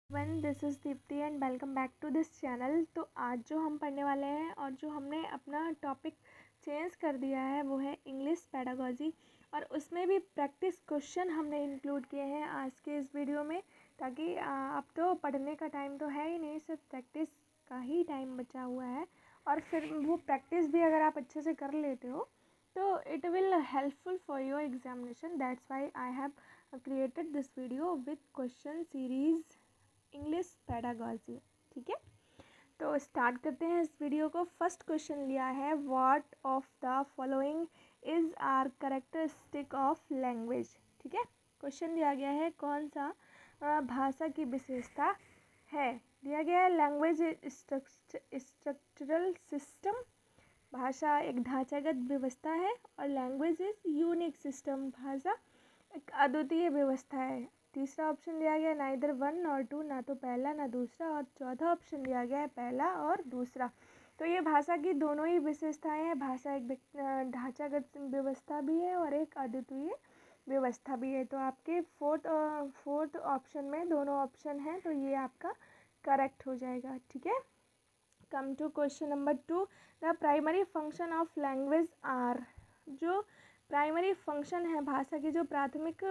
One this is Deepti and welcome back to this channel. तो आज जो हम पढ़ने वाले हैं और जो हमने अपना टॉपिक चेंज कर दिया है वो है इंग्लिश पेडागॉजी, और उसमें भी प्रैक्टिस क्वेश्चन हमने इंक्लूड किए हैं आज के इस वीडियो में, ताकि अब तो पढ़ने का टाइम तो है ही नहीं, सिर्फ प्रैक्टिस का ही टाइम बचा हुआ है। और फिर वो प्रैक्टिस भी अगर आप अच्छे से कर लेते हो तो it will helpful for your examination. That's why I have created this video with question series English pedagogy. ठीक है, तो स्टार्ट करते हैं इस वीडियो को। फर्स्ट क्वेश्चन लिया है, what of the following is are characteristic of language. ठीक है, क्वेश्चन दिया गया है कौन सा भाषा की विशेषता है। दिया गया है लैंग्वेज स्ट्रक्चरल सिस्टम, भाषा एक ढांचागत व्यवस्था है, और लैंग्वेज इज यूनिक सिस्टम, भाषा एक अद्वितीय व्यवस्था है। तीसरा ऑप्शन दिया गया नाइदर वन और टू, ना तो पहला ना दूसरा, और चौथा ऑप्शन दिया गया है पहला और दूसरा। तो ये भाषा की दोनों ही विशेषताएं हैं, भाषा एक ढांचागत व्यवस्था भी है और एक अद्वितीय व्यवस्था भी है। तो आपके फोर्थ ऑप्शन में दोनों ऑप्शन हैं, तो ये आपका करेक्ट हो जाएगा। ठीक है, come to question number 2। The primary function of language are. जो प्राइमरी फंक्शन है, भाषा की जो प्राथमिक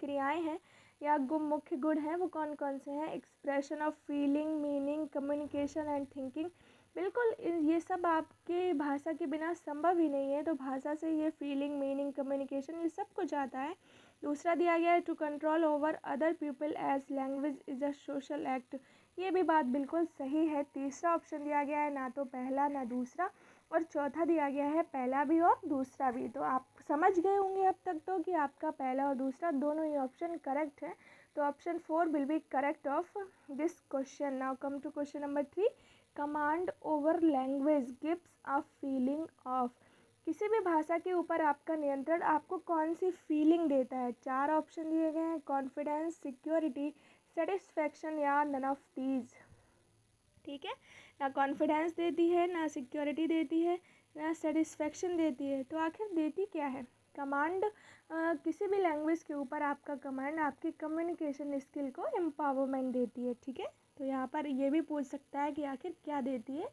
क्रियाएं हैं या मुख्य गुण हैं वो कौन कौन से हैं। Expression of feeling, meaning, communication and thinking. बिल्कुल ये सब आपके भाषा के बिना संभव ही नहीं है, तो भाषा से ये फीलिंग, मीनिंग, कम्युनिकेशन ये सब कुछ आता है। दूसरा दिया गया है to control over other people as language is a social act. ये भी बात बिल्कुल सही है। तीसरा ऑप्शन दिया गया है ना तो पहला ना दूसरा, और चौथा दिया गया है पहला भी और दूसरा भी। तो आप समझ गए होंगे अब तक तो कि आपका पहला और दूसरा दोनों ही ऑप्शन करेक्ट है। तो option 4 will be correct of this question. Now come to question number 3। Command over language gives a feeling of. किसी भी भाषा के ऊपर आपका नियंत्रण आपको कौन सी फीलिंग देता है। 4 ऑप्शन दिए गए हैं, कॉन्फिडेंस, सिक्योरिटी, सेटिस्फैक्शन या नन ऑफ दीज। ठीक है, ना कॉन्फिडेंस देती है, ना सिक्योरिटी देती है, ना सेटिस्फैक्शन देती है, तो आखिर देती क्या है। कमांड किसी भी लैंग्वेज के ऊपर आपका कमांड आपकी कम्युनिकेशन स्किल को एम्पावरमेंट देती है। ठीक है, तो यहाँ पर ये भी पूछ सकता है कि आखिर क्या देती है,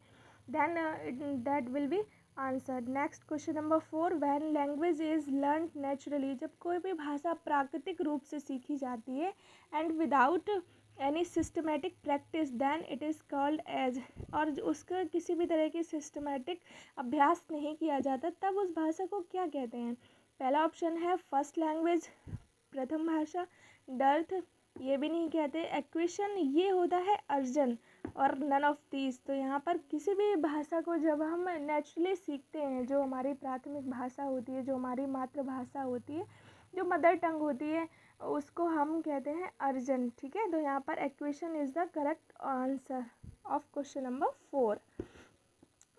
then that will be answer. Next question number 4। When language is learn naturally. जब कोई भी भाषा प्राकृतिक रूप से सीखी जाती है and without any systematic practice then it is called as. और उसका किसी भी तरह की सिस्टमेटिक अभ्यास नहीं किया जाता, तब उस भाषा को क्या कहते हैं। पहला ऑप्शन है फर्स्ट लैंग्वेज, प्रथम भाषा। डर्थ, ये भी नहीं कहते। एक्विशन, ये होता है अर्जन, और नन ऑफ दीज। तो यहाँ पर किसी भी भाषा को जब हम नेचुरली सीखते हैं, जो हमारी प्राथमिक भाषा होती है, जो हमारी मातृभाषा होती है, जो मदर टंग होती है, उसको हम कहते हैं अर्जन। ठीक है, तो यहाँ पर acquisition is the correct answer of question number 4।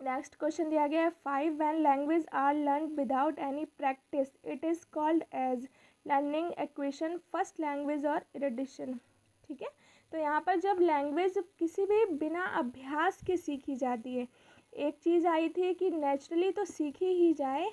Next question दिया गया है 5। When language are learn without any practice it is called as. Learning, acquisition, first language और इरिडिशन। ठीक है, तो यहाँ पर जब लैंग्वेज किसी भी बिना अभ्यास के सीखी जाती है, एक चीज़ आई थी कि नेचुरली तो सीखी ही जाए,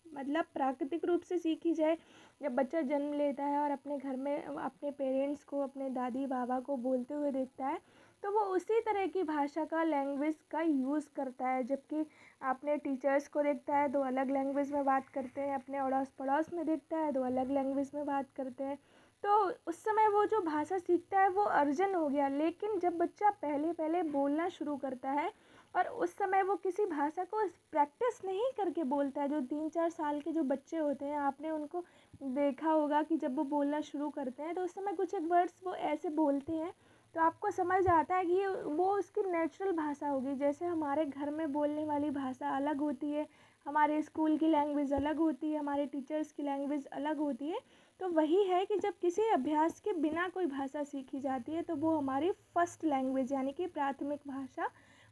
मतलब प्राकृतिक रूप से सीखी जाए। जब बच्चा जन्म लेता है और अपने घर में अपने पेरेंट्स को, अपने दादी बाबा को बोलते हुए देखता है, तो वो उसी तरह की भाषा का, लैंग्वेज का यूज़ करता है। जबकि अपने टीचर्स को देखता है तो अलग लैंग्वेज में बात करते हैं, अपने अड़ोस पड़ोस में देखता है तो अलग लैंग्वेज में बात करते हैं। तो उस समय वो जो भाषा सीखता है वो अर्जन हो गया। लेकिन जब बच्चा पहले पहले बोलना शुरू करता है और उस समय वो किसी भाषा को प्रैक्टिस नहीं करके बोलता है, जो 3-4 साल के जो बच्चे होते हैं, आपने उनको देखा होगा कि जब वो बोलना शुरू करते हैं तो उस समय कुछ एक वर्ड्स वो ऐसे बोलते हैं, तो आपको समझ आता है कि वो उसकी नेचुरल भाषा होगी। जैसे हमारे घर में बोलने वाली भाषा अलग होती है, हमारे स्कूल की लैंग्वेज अलग होती है, हमारे टीचर्स की लैंग्वेज अलग होती है। तो वही है कि जब किसी अभ्यास के बिना कोई भाषा सीखी जाती है तो वो हमारी फर्स्ट लैंग्वेज यानी कि प्राथमिक भाषा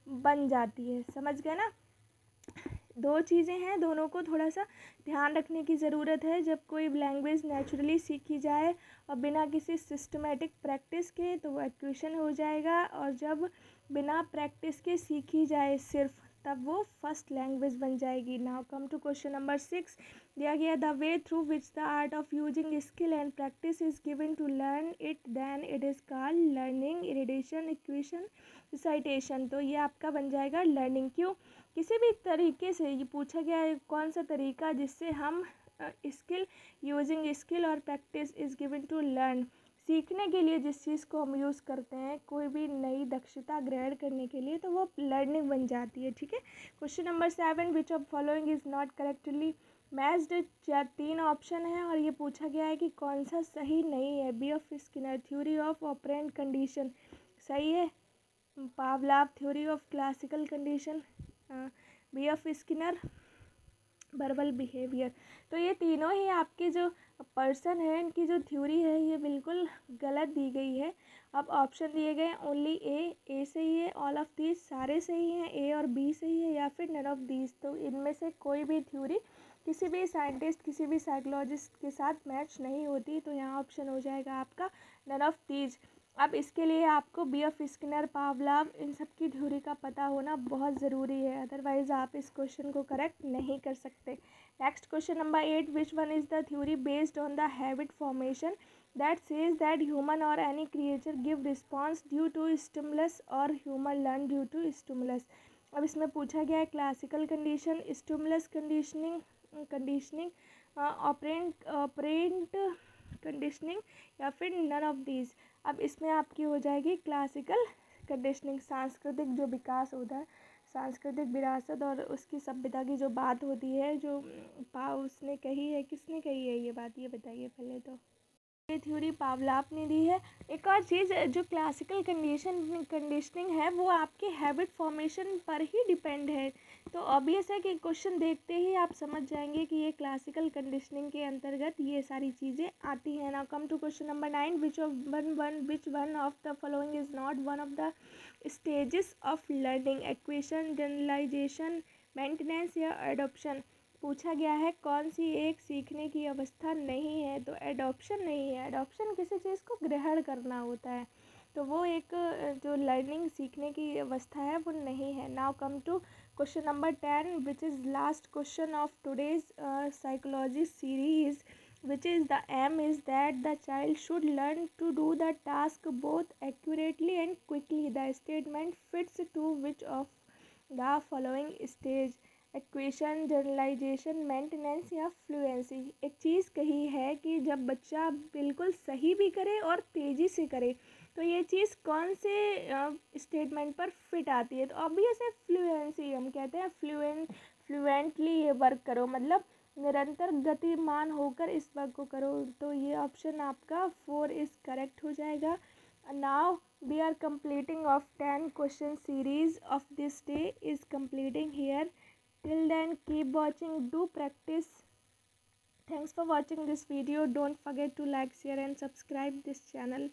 बन जाती है। समझ गए ना, दो चीज़ें हैं, दोनों को थोड़ा सा ध्यान रखने की ज़रूरत है। जब कोई लैंग्वेज नेचुरली सीखी जाए और बिना किसी सिस्टमेटिक प्रैक्टिस के तो वो एक्वेशन हो जाएगा, और जब बिना प्रैक्टिस के सीखी जाए सिर्फ, तब वो फर्स्ट लैंग्वेज बन जाएगी। Now come to question number 6। दिया गया the way through which the art of using skill and practice is given to learn it then it is called learning, repetition, acquisition, recitation. तो ये आपका बन जाएगा learning. क्यों? किसी भी तरीके से ये पूछा गया है कौन सा तरीका जिससे हम स्किल यूजिंग स्किल और practice is given to learn, सीखने के लिए जिस चीज़ को हम यूज़ करते हैं कोई भी नई दक्षता ग्रहण करने के लिए, तो वो लर्निंग बन जाती है। ठीक है। Question number 7, which of following is not correctly matched. 3 option है और ये पूछा गया है कि कौन सा सही नहीं है। B of Skinner theory of operant condition सही है। Pavlov theory of classical condition, B of Skinner verbal behaviour. तो ये तीनों ही आपके जो पर्सन है इनकी जो थ्योरी है ये बिल्कुल गलत दी गई है। अब ऑप्शन दिए गए ओनली ए सही है, ऑल ऑफ दीज सारे सही हैं, ए और बी सही है, या फिर नन ऑफ दीज। तो इनमें से कोई भी थ्योरी किसी भी साइंटिस्ट किसी भी साइकोलॉजिस्ट के साथ मैच नहीं होती। तो यहाँ ऑप्शन हो जाएगा आपका नन ऑफ दीज। अब इसके लिए आपको बी ऑफ स्किनर, पावलाव इन सब की थ्योरी का पता होना बहुत ज़रूरी है, अदरवाइज़ आप इस क्वेश्चन को करेक्ट नहीं कर सकते। Next question number 8, which one is the theory based on the habit formation that says that human और any creature give response due to stimulus और human learn due to stimulus. अब इसमें पूछा गया है classical condition, stimulus conditioning, operant conditioning, या फिर none of these. अब इसमें आपकी हो जाएगी क्लासिकल कंडीशनिंग। सांस्कृतिक जो विकास होता है, सांस्कृतिक विरासत और उसकी सभ्यता की जो बात होती है, जो उसने कही है, किसने कही है ये बात, ये बताइए पहले तो। ये थ्योरी पावलाव ने दी है। एक और चीज़ जो क्लासिकल कंडीशनिंग है वो आपके हैबिट फॉर्मेशन पर ही डिपेंड है। तो ऑब्वियस है कि क्वेश्चन देखते ही आप समझ जाएंगे कि ये क्लासिकल कंडीशनिंग के अंतर्गत ये सारी चीज़ें आती हैं। Now come to question number 9, which one of the following is not one of the stages of learning, acquisition, generalisation, maintenance या एडॉप्शन। पूछा गया है कौन सी एक सीखने की अवस्था नहीं है। तो एडॉप्शन नहीं है। एडॉप्शन किसी चीज़ को ग्रहण करना होता है, तो वो एक जो लर्निंग सीखने की अवस्था है वो नहीं है। Now come to question number 10, which is last question of today's psychology series, which is the aim is that the child should learn to do the task both accurately and quickly. The statement fits to which of the following stage, acquisition, generalisation, maintenance या fluency. एक चीज़ कही है कि जब बच्चा बिल्कुल सही भी करे और तेज़ी से करे तो ये चीज़ कौन से स्टेटमेंट पर फिट आती है। तो ऑब्वियस है फ्लुएंसी। हम कहते हैं फ्लुएंटली ये वर्क करो, मतलब निरंतर गतिमान होकर इस वर्क को करो। तो ये ऑप्शन आपका 4 इज़ करेक्ट हो जाएगा। Now we are completing of 10 question series of this day is completing here. Till then keep watching, do practice. Thanks for watching this video. Don't forget to like, share and subscribe this channel.